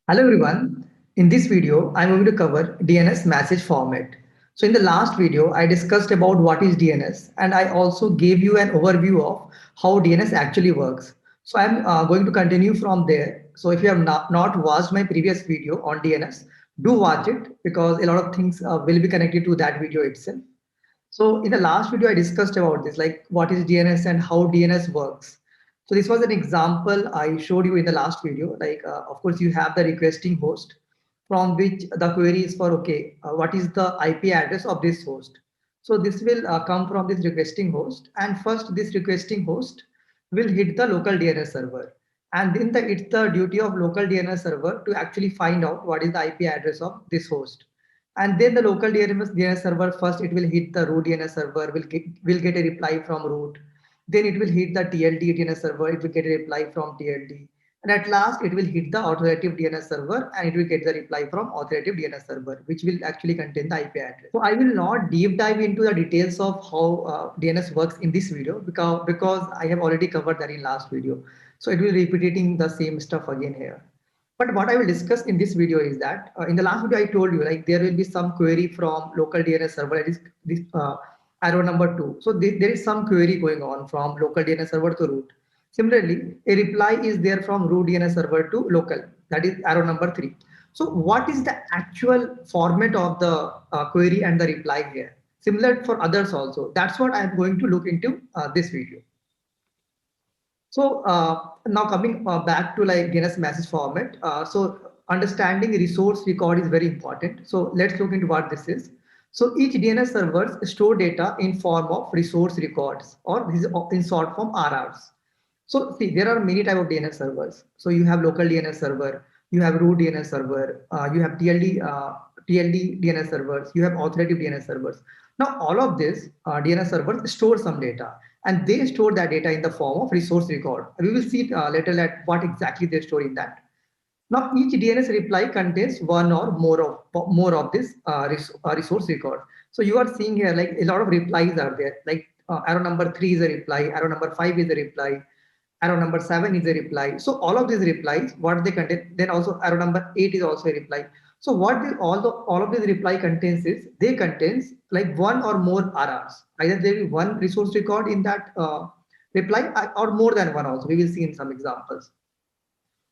Hello everyone. In this video, I'm going to cover DNS message format. So in the last video, I discussed about what is DNS and I also gave you an overview of how DNS actually works. So I'm going to continue from there. So if you have not watched my previous video on DNS, do watch it because a lot of things will be connected to that video itself. So in the last video, I discussed about this, like what is DNS and how DNS works. So this was an example I showed you in the last video. Like, of course, you have the requesting host from which the query is for, okay, what is the IP address of this host? So this will come from this requesting host. And first, this requesting host will hit the local DNS server. And then it's the duty of local DNS server to actually find out what is the IP address of this host. And then the local DNS server, first it will hit the root DNS server, will get a reply from root. Then it will hit the TLD DNS server, it will get a reply from TLD. And at last it will hit the authoritative DNS server and it will get the reply from authoritative DNS server, which will actually contain the IP address. So I will not deep dive into the details of how DNS works in this video because I have already covered that in last video. So it will be repeating the same stuff again here. But what I will discuss in this video is that in the last video I told you like there will be some query from local DNS server, that is this arrow number 2. So there is some query going on from local DNS server to root. Similarly, a reply is there from root DNS server to local, that is arrow number 3. So what is the actual format of the query and the reply here? Similar for others also. That's what I'm going to look into this video. So now coming back to like DNS message format. So understanding resource record is very important. So let's look into what this is. So each DNS servers store data in form of resource records, or this is in short form RRs. So see, there are many type of DNS servers. So you have local DNS server, you have root DNS server, you have TLD DNS servers, you have authoritative DNS servers. Now all of this DNS servers store some data and they store that data in the form of resource record. We will see later at what exactly they store in that. Now each DNS reply contains one or more of this resource record. So you are seeing here like a lot of replies are there. Like arrow number 3 is a reply, arrow number 5 is a reply, arrow number 7 is a reply. So all of these replies, what they contain, then also arrow number 8 is also a reply. So what all of these reply contains is they contains like one or more RRs. Either there will be one resource record in that reply or more than one also. We will see in some examples.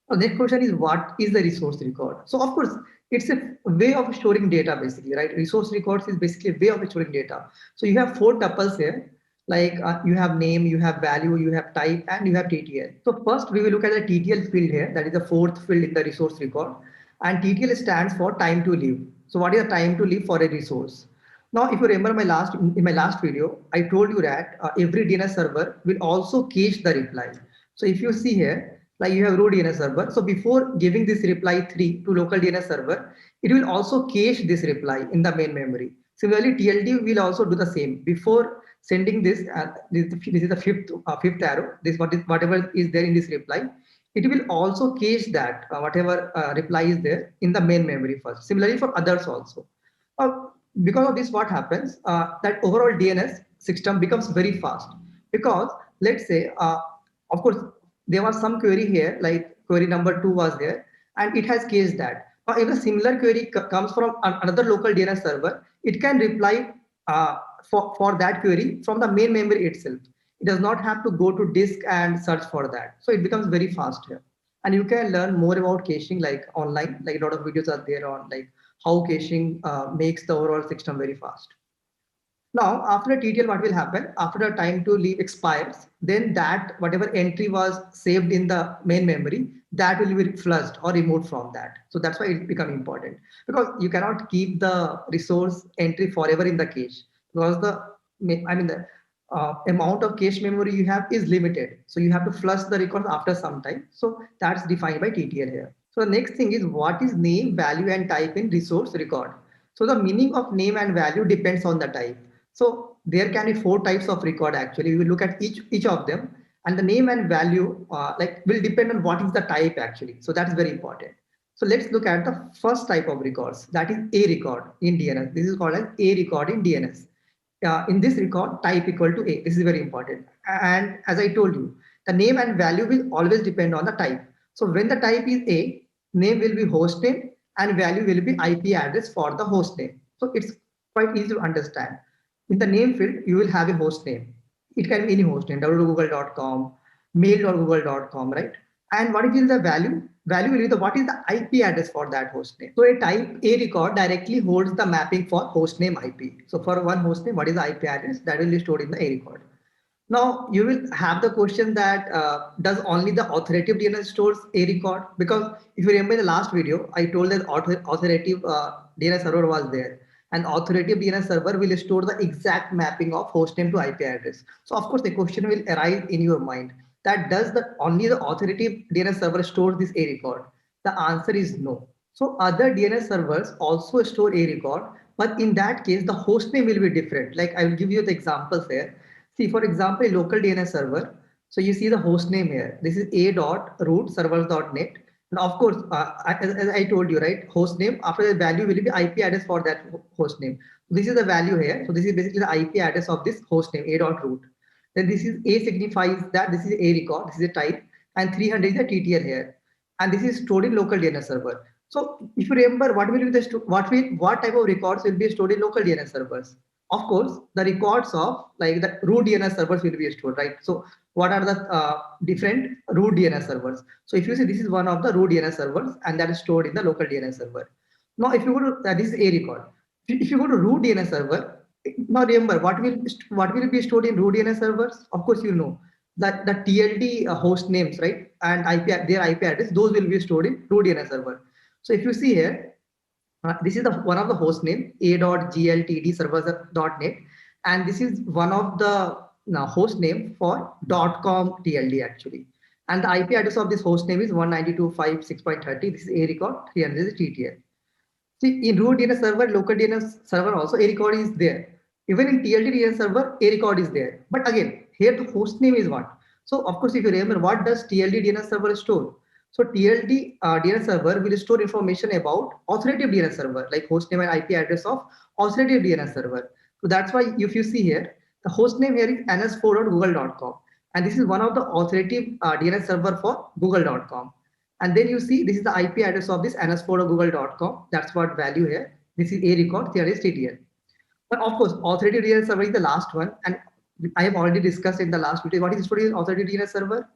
The next question is what is the resource record? So of course, it's a way of storing data basically, right? Resource records is basically a way of storing data. So you have four tuples here, like you have name, you have value, you have type, and you have TTL. So first we will look at the TTL field here. That is the fourth field in the resource record. And TTL stands for time to live. So what is the time to live for a resource? Now, if you remember in my last video, I told you that every DNS server will also cache the reply. So if you see here, like you have root DNS server. So before giving this reply 3 to local DNS server, it will also cache this reply in the main memory. Similarly, TLD will also do the same. Before sending this, this is the fifth arrow. Whatever is there in this reply, it will also cache that whatever reply is there in the main memory first. Similarly for others also. Because of this, what happens? That overall DNS system becomes very fast. Because let's say, of course, there was some query here, like query number 2 was there, and it has cached that. Now, if a similar query comes from another local DNS server, it can reply for that query from the main memory itself. It does not have to go to disk and search for that. So it becomes very fast here. And you can learn more about caching like online, like a lot of videos are there on like how caching makes the overall system very fast. Now, after a TTL, what will happen? After the time to leave expires, then that whatever entry was saved in the main memory, that will be flushed or removed from that. So that's why it become important because you cannot keep the resource entry forever in the cache because the amount of cache memory you have is limited. So you have to flush the records after some time. So that's defined by TTL here. So the next thing is what is name, value, and type in resource record. So the meaning of name and value depends on the type. So there can be four types of record actually. We will look at each of them, and the name and value like will depend on what is the type actually. So that is very important. So let's look at the first type of records, that is a record in DNS. This is called as a record in DNS. In this record, type equal to a. This is very important. And as I told you, the name and value will always depend on the type. So when the type is a, name will be host name, and value will be IP address for the host name. So it's quite easy to understand. In the name field, you will have a host name. It can be any host name, www.google.com, mail.google.com, right? And what is the value? Value will be the what is the IP address for that host name. So a type A record directly holds the mapping for host name IP. So for one host name, what is the IP address? That will be stored in the A record. Now you will have the question that does only the authoritative DNS stores a record? Because if you remember in the last video, I told that authoritative DNS server was there, and authoritative DNS server will store the exact mapping of hostname to IP address. So of course the question will arise in your mind that does the only the authoritative DNS server store this a record? The answer is no. So other DNS servers also store a record, but in that case the hostname will be different. Like I will give you the examples here. See, for example, a local DNS server. So you see the host name here. This is a.root servers.net. And of course, as I told you, right, host name, after the value will be IP address for that host name. So this is the value here. So this is basically the IP address of this host name, a.root. Then this is A signifies that this is a record, this is a type, and 300 is the TTL here. And this is stored in local DNS server. So if you remember, what will be the what type of records will be stored in local DNS servers? Of course, the records of like the root DNS servers will be stored, right? So what are the different root DNS servers? So if you see, this is one of the root DNS servers, and that is stored in the local DNS server. Now, if you go to this is a record. If you go to root DNS server, now remember what will be stored in root DNS servers? Of course, you know that the TLD host names, right, and their IP address, those will be stored in root DNS server. So if you see here, this is the one of the host name a.gltd servers.net, and this is one of the host name for .com TLD actually. And the IP address of this host name is 192.56.30. This is a record, 300 is TTL. See, in root DNS server, local DNS server also a record is there. Even in TLD DNS server, a record is there. But again, here the host name is what? So of course, if you remember, what does TLD DNS server store? So TLD DNS server will store information about authoritative DNS server, like host name and IP address of authoritative DNS server. So that's why if you see here, the host name here is ns4.google.com. And this is one of the authoritative DNS server for google.com. And then you see this is the IP address of this ns4.google.com. That's what value here. This is a record, here is TTL. But of course, authoritative DNS server is the last one. And I have already discussed in the last video what is stored in authoritative DNS server.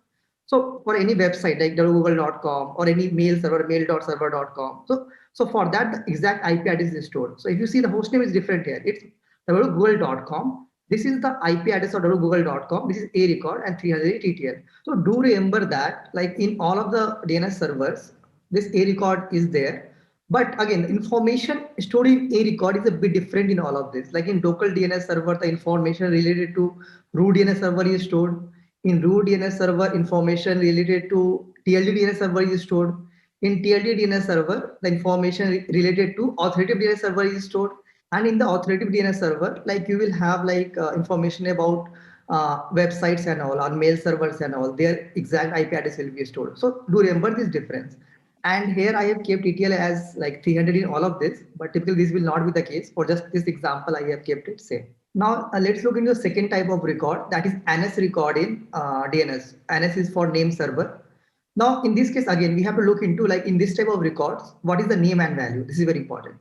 So for any website like google.com or any mail server, mail.server.com. So for that, the exact IP address is stored. So if you see the host name is different here, it's google.com. This is the IP address of google.com. This is a record and 300 TTL. So do remember that like in all of the DNS servers, this a record is there. But again, information stored in a record is a bit different in all of this. Like in local DNS server, the information related to root DNS server is stored. In root DNS server, information related to TLD DNS server is stored. In TLD DNS server, the information related to authoritative DNS server is stored. And in the authoritative DNS server, like you will have like information about websites and all, on mail servers and all, their exact IP address will be stored. So do remember this difference. And here I have kept TTL as like 300 in all of this, but typically this will not be the case. For just this example, I have kept it same. Now let's look into the second type of record, that is NS record in DNS. NS is for name server. Now in this case, again, we have to look into like in this type of records, what is the name and value? This is very important.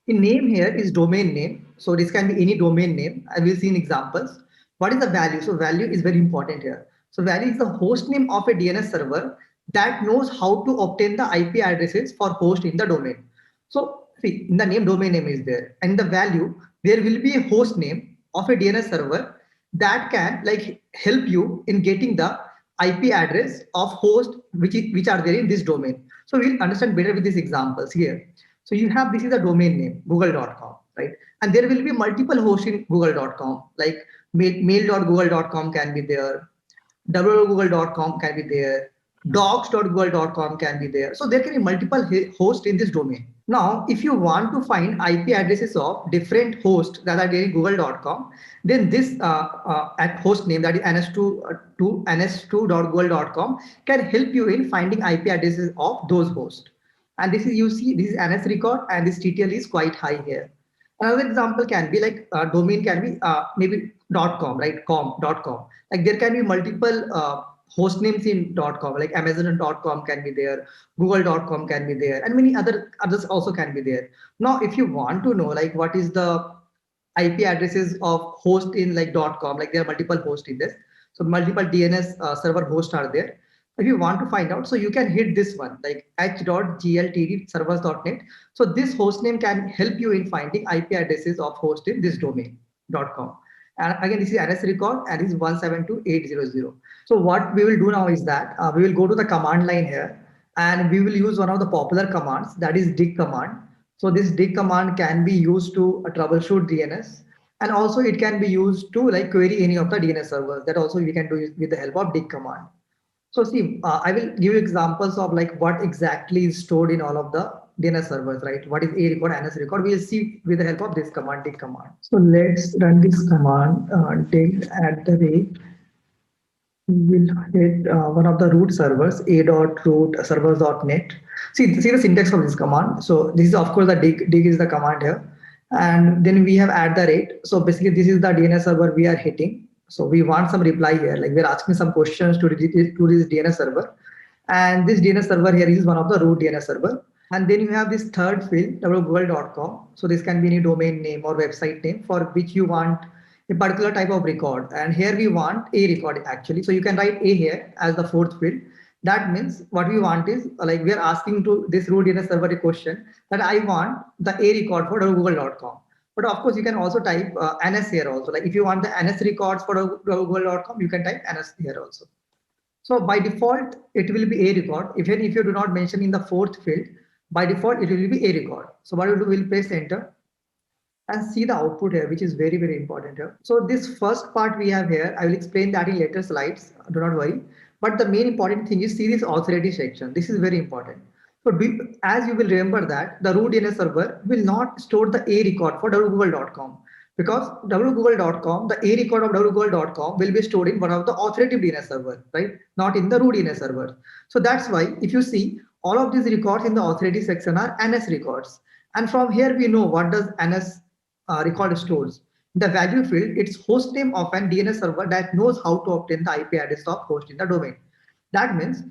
In name here is domain name. So this can be any domain name. I will see in examples. What is the value? So value is very important here. So value is the host name of a DNS server that knows how to obtain the IP addresses for host in the domain. So see, in the name, domain name is there, and the value, there will be a host name of a DNS server that can like help you in getting the IP address of host which are there in this domain. So we'll understand better with these examples here. So you have, this is a domain name, google.com, right? And there will be multiple hosts in google.com, like mail.google.com can be there, www.google.com can be there, docs.google.com can be there. So there can be multiple hosts in this domain. Now, if you want to find IP addresses of different hosts that are there in google.com, then this at host name, that is ns2.google.com, can help you in finding IP addresses of those hosts. And this is, you see, this is NS record and this TTL is quite high here. Another example can be like domain can be maybe .com, right? .com. Like there can be multiple host names in .com, like Amazon.com can be there, Google.com can be there, and many others also can be there. Now, if you want to know like what is the IP addresses of host in like .com, like there are multiple hosts in this. So multiple DNS server hosts are there. If you want to find out, so you can hit this one like h.gltd So this host name can help you in finding IP addresses of host in this domain .com. And again, this is NS record and this is 172.8.0.0. So what we will do now is that we will go to the command line here and we will use one of the popular commands, that is dig command. So this dig command can be used to troubleshoot DNS, and also it can be used to like query any of the DNS servers. That also we can do with the help of dig command. So see, I will give you examples of like what exactly is stored in all of the DNS servers, right? What is a record, NS record? We'll see with the help of this command, dig command. So let's run this command, dig at the rate. We'll hit one of the root servers, a.root servers.net. See the syntax of this command. So this is of course the dig is the command here. And then we have add the rate. So basically this is the DNS server we are hitting. So we want some reply here, like we're asking some questions to this DNS server. And this DNS server here is one of the root DNS server. And then you have this third field, www.google.com. So this can be any domain name or website name for which you want a particular type of record. And here we want a record actually. So you can write a here as the fourth field. That means what we want is like we are asking to this root DNS server a question that I want the a record for google.com. But of course, you can also type NS here also. Like if you want the NS records for google.com, you can type NS here also. So by default, it will be a record. Even if you do not mention in the fourth field, by default, it will be a record. So what we'll do, we'll press enter and see the output here, which is very, very important here. So this first part we have here, I will explain that in later slides, do not worry. But the main important thing is see this authority section. This is very important. So as you will remember that the root DNS server will not store the a record for www.google.com because www.google.com, the a record of www.google.com will be stored in one of the authoritative DNS server, right? Not in the root DNS server. So that's why if you see all of these records in the authority section are NS records. And from here we know what does NS record stores. The value field, it's host name of an DNS server that knows how to obtain the IP address of host in the domain. That means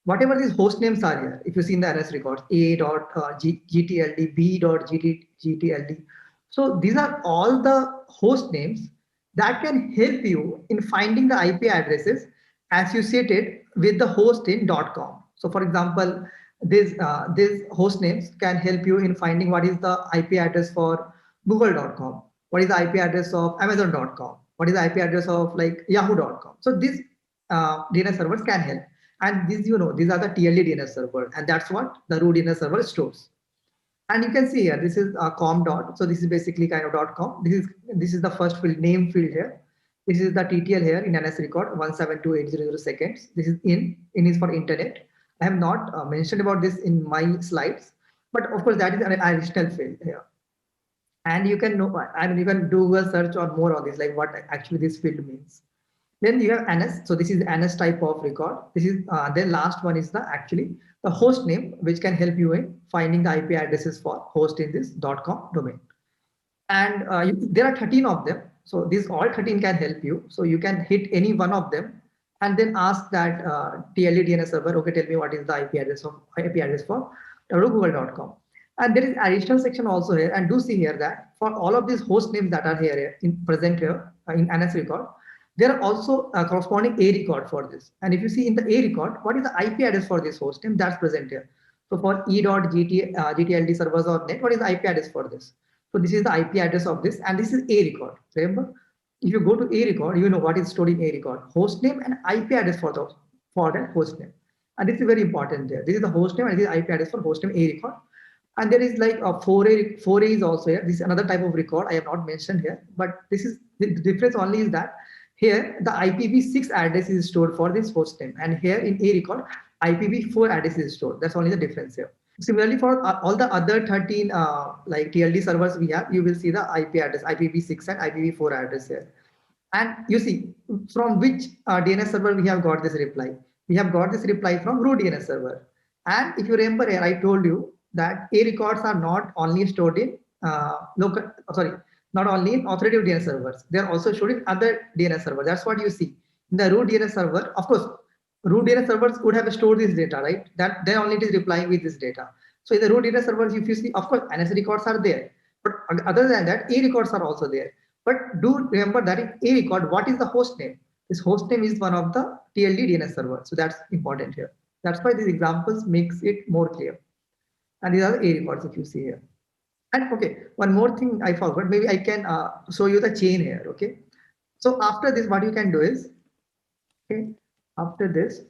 whatever these host names are here, if you see in the NS records, a.gtld, b.gtld. So these are all the host names that can help you in finding the IP addresses associated with the host in .com. So for example, these host names can help you in finding what is the IP address for google.com, what is the IP address of amazon.com, what is the IP address of like yahoo.com. So these DNS servers can help. And these, you know, these are the TLD DNS server, and that's what the root DNS server stores. And you can see here, this is com dot. So this is basically kind of .com. This is the first field, name field here. This is the TTL here in NS record 172.800 seconds. This is in is for internet. I have not mentioned about this in my slides, but of course that is an additional field here. And you can know, I mean, you can do a search or more on this, like what actually this field means. Then you have NS. So this is NS type of record. This is then last one is the actually the host name, which can help you in finding the IP addresses for host in this .com domain. And there are 13 of them. So these all 13 can help you. So you can hit any one of them and then ask that TLD DNS server, okay, tell me what is the IP address for google.com. And there is additional section also here, and do see here that for all of these host names that are here in present here in NS record, there are also corresponding a record for this. And if you see in the a record, what is the IP address for this host name that's present here? So for e.gtld servers.net, what is the IP address for this? So this is the IP address of this, and this is a record. Remember, if you go to a record, you know what is stored in a record: host name and IP address for that host name. And this is very important there. This is the host name and this is IP address for host name a record. And there is like a 4A is also here. This is another type of record I have not mentioned here, but this is the difference only is that here the IPv6 address is stored for this host name, and here in a record IPv4 address is stored. That's only the difference here. Similarly, for all the other 13 like TLD servers we have, you will see the IP address, IPv6 and IPv4 address here. And you see from which DNS server we have got this reply. We have got this reply from root DNS server. And if you remember here, I told you that a records are not only stored in not only in authoritative DNS servers, they are also stored in other DNS servers. That's what you see in the root DNS server. Of course, root DNS servers would have stored this data, right? That then only it is replying with this data. So in the root DNS servers, if you see, of course, NS records are there, but other than that, A records are also there. But do remember that in A record, what is the host name? This host name is one of the TLD DNS servers. So that's important here. That's why these examples makes it more clear. And these are the A records if you see here. And okay, one more thing I forgot. Maybe I can show you the chain here. Okay. So after this, what you can do is, okay, after this,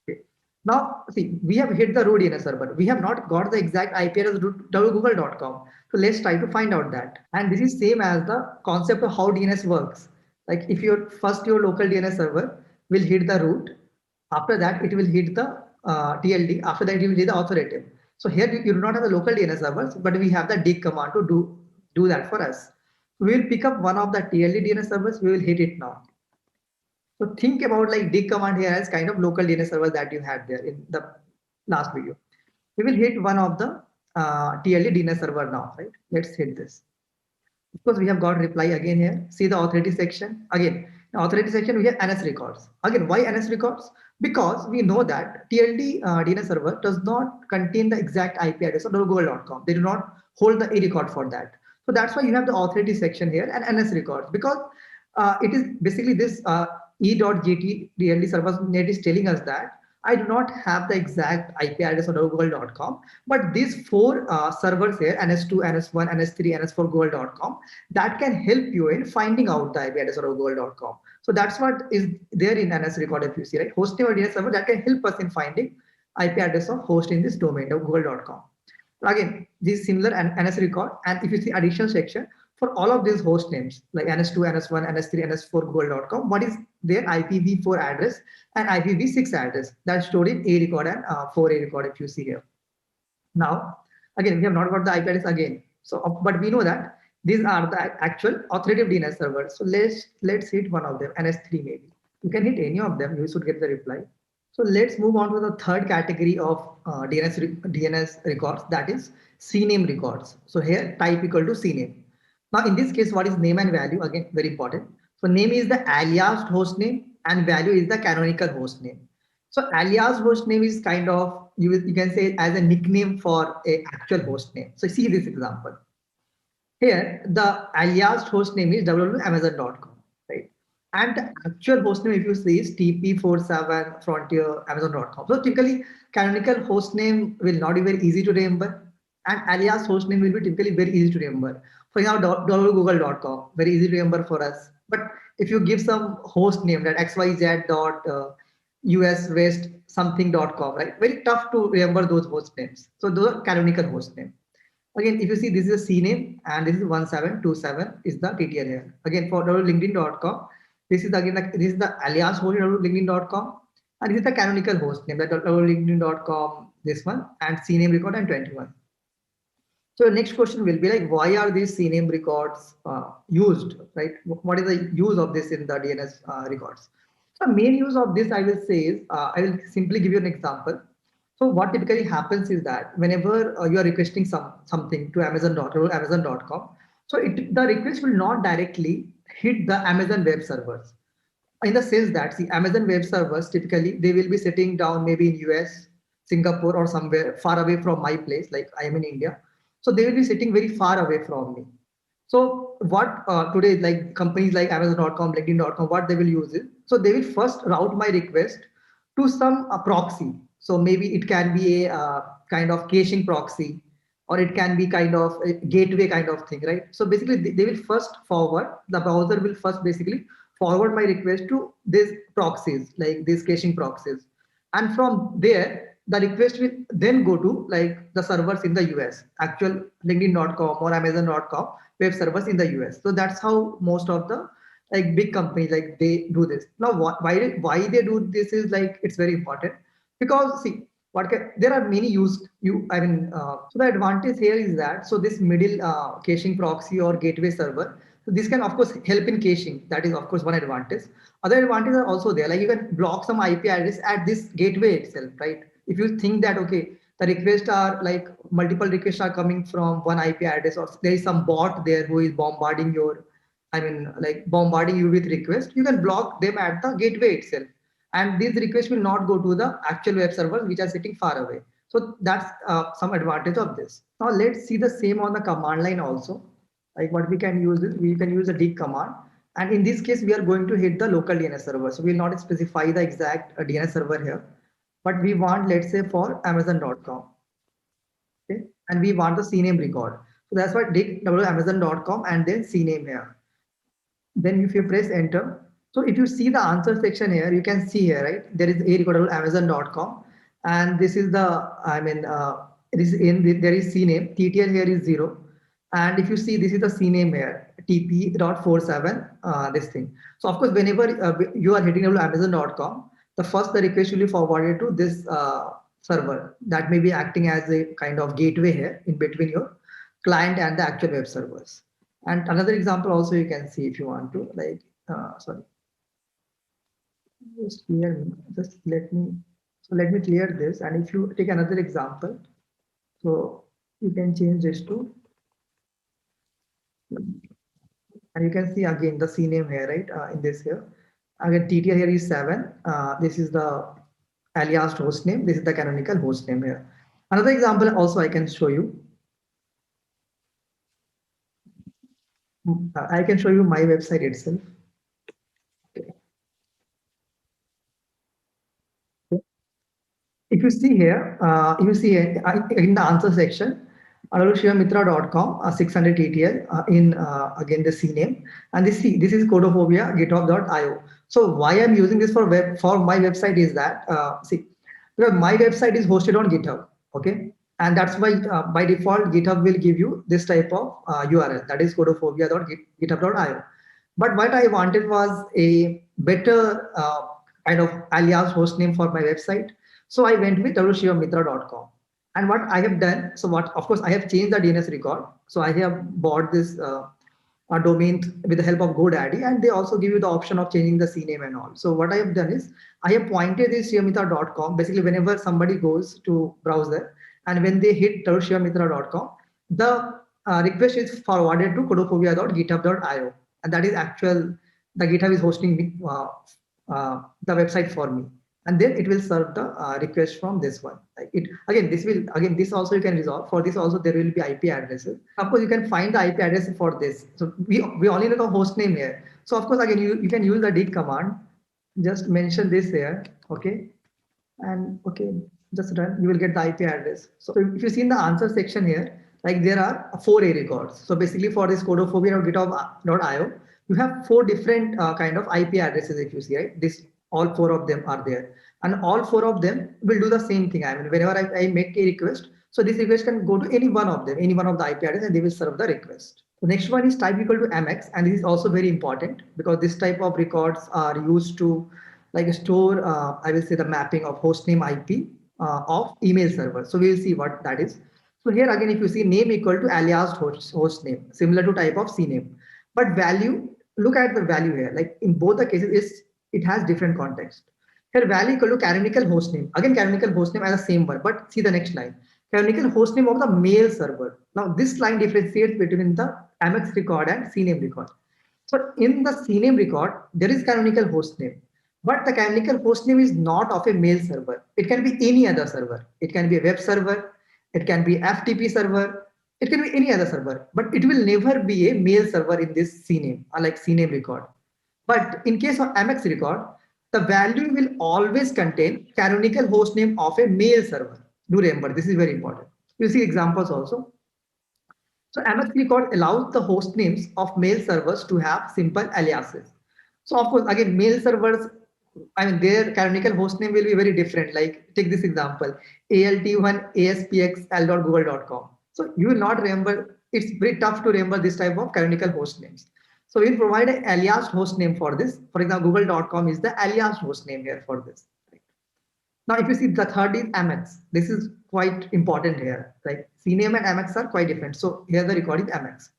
okay. Now see, we have hit the root DNS server. We have not got the exact IP address google.com. So let's try to find out that. And this is same as the concept of how DNS works. Like if your local DNS server will hit the root, after that it will hit the TLD. After that it will hit the authoritative. So here you do not have the local DNS servers, but we have the dig command to do that for us. We will pick up one of the TLD DNS servers. We will hit it now. So think about like dig command here as kind of local DNS server that you had there in the last video. We will hit one of the TLD DNS server now, right? Let's hit this. Of course, we have got reply again here. See the authority section. Again, in authority section, we have NS records. Again, why NS records? Because we know that TLD DNS server does not contain the exact IP address of google.com. They do not hold the A record for that. So that's why you have the authority section here and NS records, because it is basically this e.jt DLD server net is telling us that I do not have the exact IP address of google.com, but these four servers here, NS2, NS1, NS3, NS4, google.com, that can help you in finding out the IP address of google.com. So that's what is there in NS record if you see, right? Hosting or DNS server that can help us in finding IP address of host in this domain of google.com. Again, this is similar and NS record. And if you see additional section, for all of these host names like NS2, NS1, NS3, NS4, google.com, what is their IPv4 address and IPv6 address that's stored in A record and 4A record if you see here. Now, again, we have not got the IP address again. So, but we know that these are the actual authoritative DNS servers. So let's hit one of them, NS3 maybe. You can hit any of them, you should get the reply. So let's move on to the third category of DNS records, that is CNAME records. So here type equal to CNAME. Now in this case, what is name and value? Again, very important. So name is the aliased host name and value is the canonical host name. So alias host name is kind of, you can say as a nickname for a actual host name. So see this example. Here, the aliased host name is www.amazon.com, right? And the actual host name, if you see, is TP47 Frontier Amazon.com. So typically, canonical host name will not be very easy to remember, and alias host name will be typically very easy to remember. For example, www.google.com, very easy to remember for us. But if you give some host name that xyz.us something.com, right? Very tough to remember those host names. So those are canonical host name. Again, if you see, this is a CNAME and this is 1727 is the TTL here. Again, for linkedin.com, this is again this is the alias host linkedin.com, and this is the canonical host name, that linkedin.com, this one, and CNAME record and 21. So the next question will be like, why are these CNAME records used, right? What is the use of this in the DNS records? So main use of this, I will say, is I will simply give you an example. So what typically happens is that whenever you are requesting something to Amazon.com, so the request will not directly hit the Amazon web servers. In the sense that, see, Amazon web servers, typically, they will be sitting down maybe in US, Singapore, or somewhere far away from my place, like I am in India. So they will be sitting very far away from me. So what today, like companies like Amazon.com, LinkedIn.com, what they will use is, so they will first route my request to some proxy. So maybe it can be a kind of caching proxy, or it can be kind of a gateway kind of thing, right? So basically they will first forward, the browser will first basically forward my request to these proxies, like these caching proxies. And from there, the request will then go to like the servers in the US, actual LinkedIn.com or Amazon.com web servers in the US. So that's how most of the like big companies, like they do this. Now, why they do this is like, it's very important, because see, there are many used so the advantage here is that, so this middle caching proxy or gateway server, so this can of course help in caching. That is of course one advantage. Other advantages are also there, like you can block some IP address at this gateway itself, right? If you think that, okay, the requests are like multiple requests are coming from one IP address, or there is some bot there who is bombarding you with requests, you can block them at the gateway itself. and these requests will not go to the actual web servers which are sitting far away. So that's some advantage of this. Now let's see the same on the command line also. Like what we can use is we can use a dig command. And in this case, we are going to hit the local DNS server. So we'll not specify the exact DNS server here, but we want, let's say for Amazon.com. Okay. And we want the CNAME record. So that's why dig Amazon.com and then CNAME here. Then if you press enter, so if you see the answer section here, you can see here, right? There is a record Amazon.com, and this is the, it is there is CNAME, TTL here is 0. And if you see, this is the CNAME here, TP.47, this thing. So of course, whenever you are hitting Amazon.com, the request will be forwarded to this server that may be acting as a kind of gateway here in between your client and the actual web servers. And another example also you can see if you want to, like, sorry, just let me clear this. And if you take another example, so you can change this to, and you can see again the CNAME here, right? In this here, again TTL here is 7. This is the aliased host name. This is the canonical host name here. Another example also I can show you. I can show you my website itself. Okay. If you see here, in the answer section, anurushivamitra.com, 600 TTL in again the CNAME, and this is Codophobia GitHub.io. So why I'm using this for my website is that because my website is hosted on GitHub, okay, and that's why by default GitHub will give you this type of URL, that is codophobia.github.io. But what I wanted was a better kind of alias host name for my website. So I went with anurushivamitra.com. And what I have done, of course, I have changed the DNS record. So I have bought this domain with the help of GoDaddy, and they also give you the option of changing the CNAME and all. So what I have done is I have pointed this shivamitra.com. Basically, whenever somebody goes to browser and when they hit anurushivamitra.com, the request is forwarded to codophobia.github.io, and that is the GitHub is hosting the website for me. And then it will serve the request from this one. This also you can resolve. For this also there will be IP addresses. Of course, you can find the IP address for this. So we only know the host name here. So of course, again, you can use the dig command. Just mention this here, okay? And okay, just run. You will get the IP address. So if you see in the answer section here, like there are 4 A records. So basically for this codophobia.github.io, you have 4 different kind of IP addresses. If you see, right, all 4 of them are there, and all 4 of them will do the same thing. I mean, whenever I make a request, so this request can go to any one of them, any one of the IP address, and they will serve the request. The next one is type equal to MX, and this is also very important because this type of records are used to like store, I will say, the mapping of hostname IP of email server. So we will see what that is. So here again, if you see name equal to aliased host name, similar to type of CNAME, but value, look at the value here. Like in both the cases, it has different context. Here value equal to canonical hostname. Again, canonical hostname as the same one, but see the next line. Canonical hostname of the mail server. Now this line differentiates between the MX record and CNAME record. So in the CNAME record, there is canonical hostname, but the canonical hostname is not of a mail server. It can be any other server. It can be a web server. It can be FTP server. It can be any other server, but it will never be a mail server in this CNAME, like CNAME record. But in case of MX record, the value will always contain canonical hostname of a mail server. Do remember, this is very important. You see examples also. So MX record allows the host names of mail servers to have simple aliases. So of course, again, mail servers, I mean, their canonical hostname will be very different. Like take this example, alt1aspxl.google.com. So you will not remember, it's very tough to remember this type of canonical host names. So we'll provide an alias host name for this. For example, google.com is the alias host name here for this. Now, if you see the third is MX, this is quite important here. Like CNAME and MX are quite different. So here the record is MX.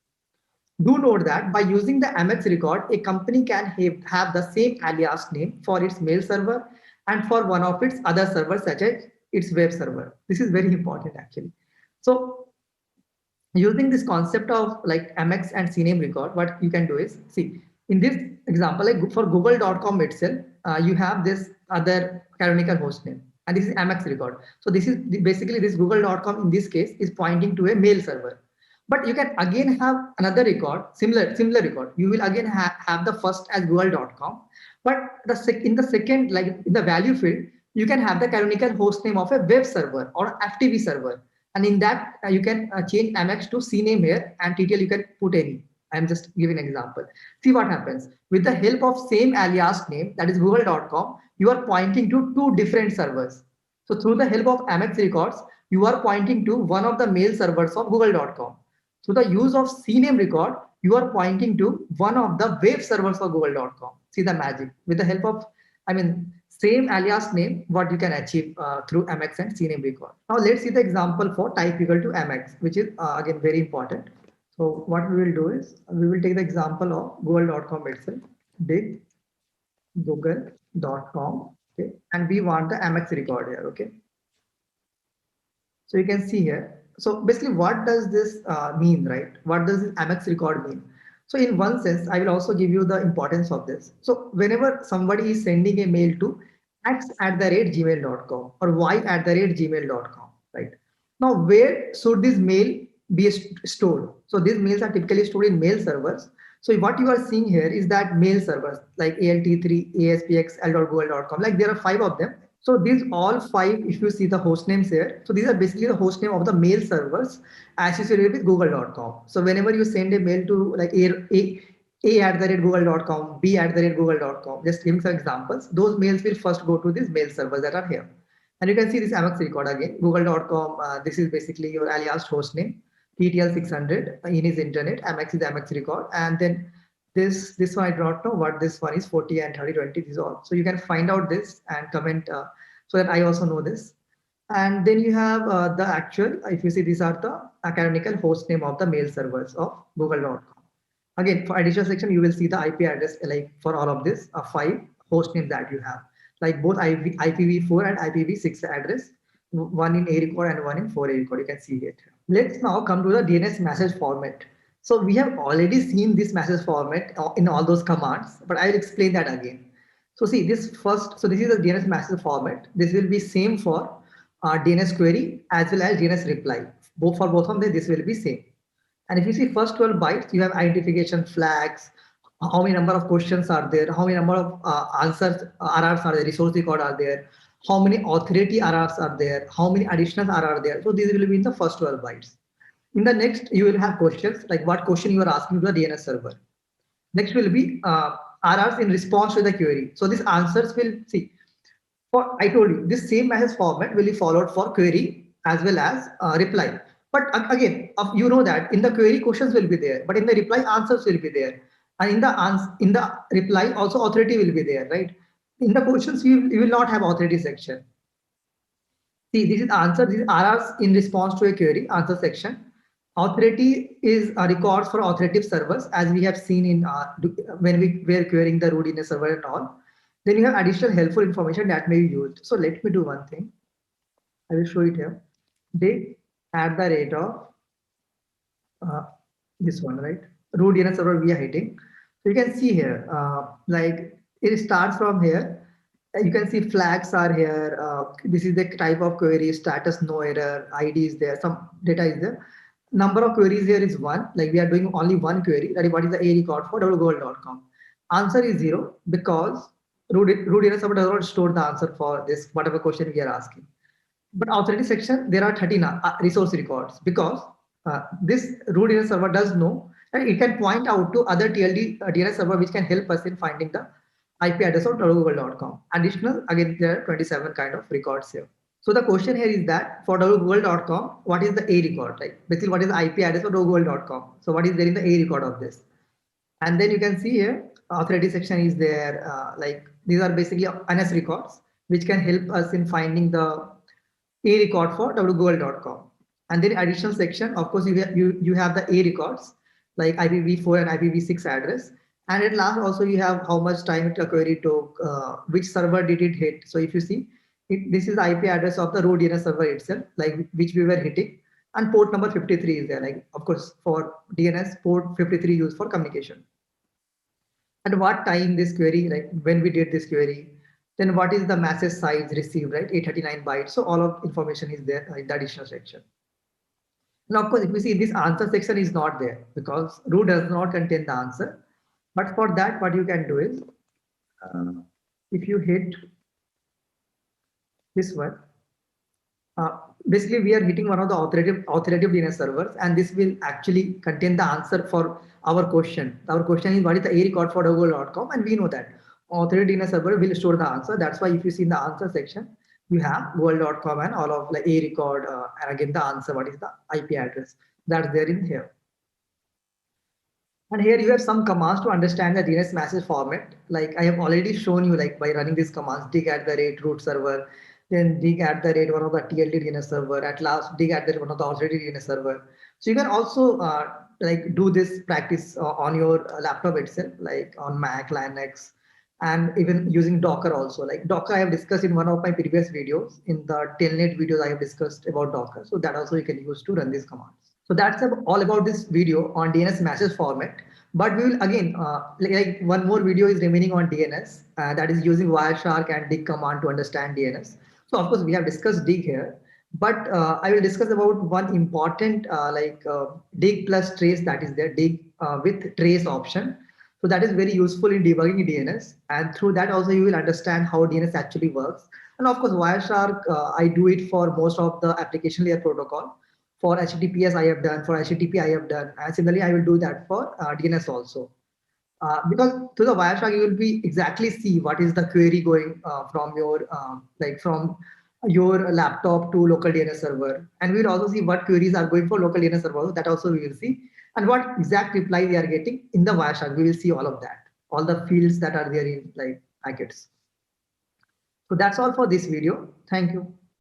Do note that by using the MX record, a company can have the same alias name for its mail server and for one of its other servers, such as its web server. This is very important actually. So using this concept of like MX and CNAME record, what you can do is, see, In this example, like for google.com itself, you have this other canonical host name, and this is Amex record. So this is basically this google.com in this case is pointing to a mail server. But you can again have another record, similar record. You will again have the first as google.com, but in the second, like in the value field, you can have the canonical host name of a web server or FTP server. And in that, you can change Amex to CNAME here, and TTL you can put any. I'm just giving an example. See what happens. With the help of same alias name, that is google.com, you are pointing to two different servers. So through the help of Amex records, you are pointing to one of the mail servers of google.com. Through the use of CNAME record, you are pointing to one of the web servers of google.com. See the magic. With the help of, same alias name, what you can achieve through Amex and CNAME record. Now let's see the example for type equal to Amex, which is again very important. So what we will do is we will take the example of google.com itself, big google.com, okay, and we want the Amex record here, okay. So you can see here. So basically, what does this mean, right? What does this Amex record mean? So in one sense, I will also give you the importance of this. So whenever somebody is sending a mail to x@gmail.com or y@gmail.com, right? Now, where should this mail be stored? So these mails are typically stored in mail servers. So what you are seeing here is that mail servers like ALT3, ASPX, l.google.com, like there are 5 of them. So these all 5, if you see the host names here, so these are basically the host name of the mail servers associated with google.com. So whenever you send a mail to like a@google.com, b@google.com, just giving some examples, those mails will first go to these mail servers that are here. And you can see this Amex record again, google.com. This is basically your alias host name, TTL 600 in his internet, Amex is Amex record. And then this one I do not know what this one is, 40 and 3020, this is all. So you can find out this and comment so that I also know this. And then you have the actual, if you see, these are the canonical host name of the mail servers of google.com. Again, for additional section, you will see the IP address like for all of this 5 host names that you have, like both IPv4 and IPv6 address, one in A record and one in 4A record. You can see it. Let's now come to the DNS message format. So we have already seen this message format in all those commands, but I will explain that again. So see this first, so this is the DNS message format. This will be same for DNS query as well as DNS reply. For both of them, this will be same. And if you see first 12 bytes, you have identification flags, how many number of questions are there, how many number of answers, RRs are there, resource record are there, how many authority RRs are there, how many additional RR are there. So these will be in the first 12 bytes. In the next, you will have questions like what question you are asking to the DNS server. Next will be RRs in response to the query. So these answers will see. For I told you this same message format will be followed for query as well as reply. But again, you know that in the query questions will be there, but in the reply answers will be there, and in the reply also authority will be there, right? In the questions you will not have authority section. See, this is answer. This is RRs in response to a query answer section. Authority is records for authoritative servers, as we have seen in when we were querying the root in a server and all. Then you have additional helpful information that may be used. So let me do one thing. I will show it here. They at the rate of this one, right? Root DNS server we are hitting. So you can see here, like it starts from here. You can see flags are here. This is the type of query, status, no error, ID is there, some data is there. Number of queries here is 1, like we are doing only one query. That is what is the A record for www.google.com. Answer is 0 because root DNS server does not store the answer for this, whatever question we are asking. But authority section, there are 13 resource records because this root DNS server does know and it can point out to other TLD DNS server which can help us in finding the IP address of google.com. Additional, again, there are 27 kind of records here. So the question here is that for google.com, what is the A record? Like basically, what is the IP address for google.com? So what is there in the A record of this? And then you can see here, authority section is there. Like these are basically NS records, which can help us in finding the A record for google.com. And then additional section, of course, you have the A records like IPv4 and IPv6 address. And at last also you have how much time it query took, which server did it hit. So if you see, this is the IP address of the root DNS server itself, like which we were hitting. And port number 53 is there. Like, of course, for DNS, port 53 used for communication. at what time this query, like when we did this query, then what is the message size received, right? 839 bytes. So all of information is there in the additional section. Now, of course, if we see this answer section is not there because root does not contain the answer. But for that, what you can do is, if you hit this one, uh, basically we are hitting one of the authoritative DNS servers, and this will actually contain the answer for our question. Our question is what is the A record for google.com, and we know that authoritative DNS server will store the answer. That's why if you see in the answer section, you have google.com and all of the A record, and again the answer, what is the IP address that's there in here. And here you have some commands to understand the DNS message format. Like I have already shown you, like by running these commands, dig at the rate root server, then dig at the rate one of the TLD DNS server, at last dig at the rate one of the authority DNS server. So you can also like do this practice on your laptop itself, like on Mac, Linux, and even using Docker also. Like Docker, I have discussed in one of my previous videos. In the Telnet videos, I have discussed about Docker. So that also you can use to run these commands. So that's all about this video on DNS message format. But we will again, like one more video is remaining on DNS, that is using Wireshark and dig command to understand DNS. So of course we have discussed dig here, but I will discuss about one important dig plus trace that is there, dig with trace option. So that is very useful in debugging DNS, and through that also you will understand how DNS actually works. And of course Wireshark, I do it for most of the application layer protocol. For HTTPS I have done, for HTTP I have done, and similarly I will do that for DNS also. Because through the Wireshark you will be exactly see what is the query going from your from your laptop to local DNS server, and we will also see what queries are going for local DNS server. That also we will see, and what exact reply we are getting in the Wireshark. We will see all of that, all the fields that are there in like packets. So that's all for this video. Thank you.